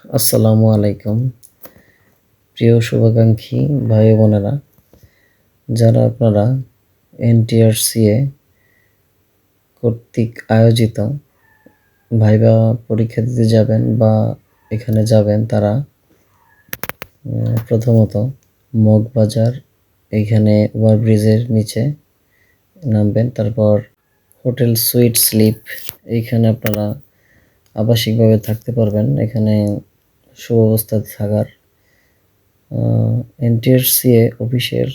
আসসালামু আলাইকুম। প্রিয় শুভাকাঙ্ক্ষী ভাই বোনেরা, যারা আপনারা এনটিআরসিএ কর্তৃক আয়োজিত ভাইবা পরীক্ষা দিতে যাবেন বা এখানে যাবেন, তারা প্রথমত মগবাজার এইখানে ওভারব্রিজের নিচে নামবেন। তারপর হোটেল সুইট স্লিপ, এইখানে আপনারা আবাসিকভাবে থাকতে পারবেন। এখানে সুব্যবস্থা থাকার এনটিআরসিএ অফিসের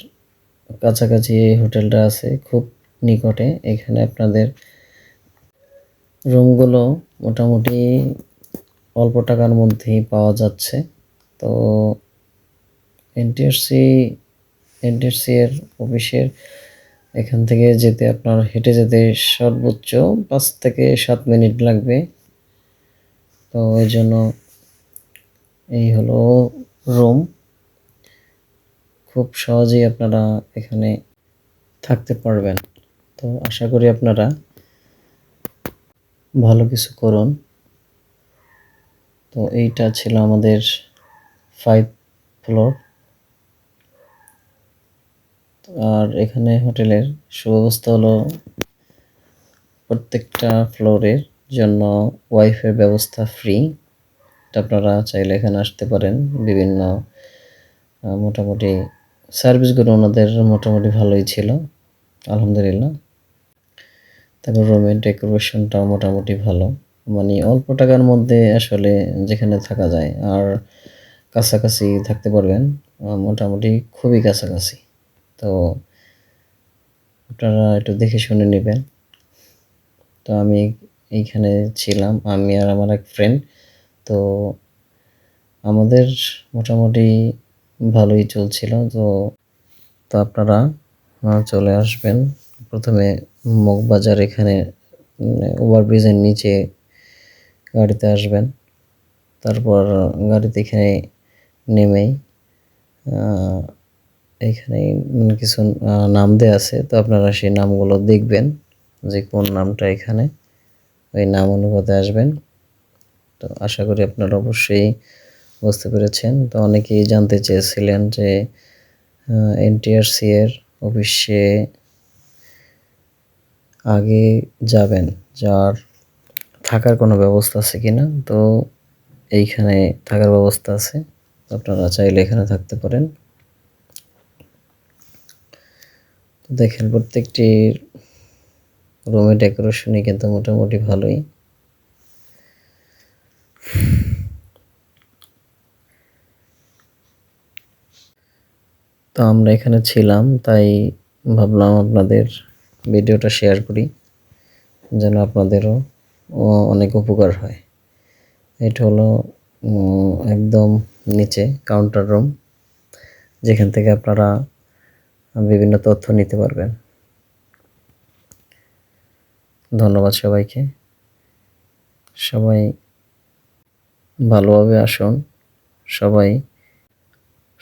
কাছাকাছি এই হোটেলটা আছে, খুব নিকটে। এখানে আপনাদের রুমগুলো মোটামুটি অল্প টাকার মধ্যেই পাওয়া যাচ্ছে। তো এনটিআরসি এর অফিসের এখান থেকে যেতে আপনার হেঁটে যেতে সর্বোচ্চ 5 থেকে 7 মিনিট লাগবে। তো এই জন্য এই হলো রুম, খুব সহজেই আপনারা এখানে থাকতে পারবেন। তো আশা করি আপনারা ভালো কিছু করুন। তো এইটা ছিল আমাদের 5 ফ্লোর। আর এখানে হোটেলের সুব্যবস্থা হলো প্রত্যেকটা ফ্লোরের জন্য ওয়াইফাই ব্যবস্থা ফ্রি। আপনারা চাইলে এখানে আসতে পারেন। বিভিন্ন মোটামুটি সার্ভিসগুলো ওনাদের মোটামুটি ভালোই ছিল, আলহামদুলিল্লাহ। তারপর রুমের ডেকোরেশনটাও মোটামুটি ভালো, মানে অল্প টাকার মধ্যে আসলে যেখানে থাকা যায় আর কাছাকাছি থাকতে পারবেন, মোটামুটি খুবই কাছাকাছি। তো আপনারা একটু দেখে শুনে নেবেন। তো আমি এইখানে ছিলাম, আমি আর আমার এক ফ্রেন্ড। তো আমাদের মোটামুটি ভালোই চলছিল। তো আপনারা চলে আসবেন। প্রথমে মগবাজার এখানে ওভারব্রিজের নিচে গাড়িতে আসবেন। তারপর গাড়িতে এখানে নেমেই এখানে কিছু নাম দেয়া আছে। তো আপনারা সেই নামগুলো দেখবেন যে কোন নামটা এখানে, ওই নাম অনুপাতে আসবেন। তো আশা করি আপনারা অবশ্যই বুঝতে পেরেছেন। তো অনেকেই জানতে চেয়েছিলেন যে এনটিআরসি এর অফিসে আগে যাবেন, যার থাকার কোনো ব্যবস্থা আছে কিনা। তো এইখানে থাকার ব্যবস্থা আছে, আপনারা চাইলে এখানে থাকতে পারেন। তো দেখেন প্রত্যেকটি রুমের ডেকোরেশনই কিন্তু মোটামুটি ভালোই। তো আমরা এখানে ছিলাম, তাই ভাবলাম আপনাদের ভিডিওটা শেয়ার করি, যেন আপনাদেরও অনেক উপকার হয়। এটা হলো একদম নিচে কাউন্টার রুম, যেখান থেকে আপনারা বিভিন্ন তথ্য নিতে পারবেন। ধন্যবাদ সবাইকে। সবাই ভালোভাবে আসুন, সবাই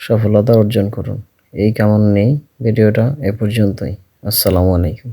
সফলতা অর্জন করুন, এই কামনা নেই। ভিডিওটা এ পর্যন্তই। আসসালামু আলাইকুম।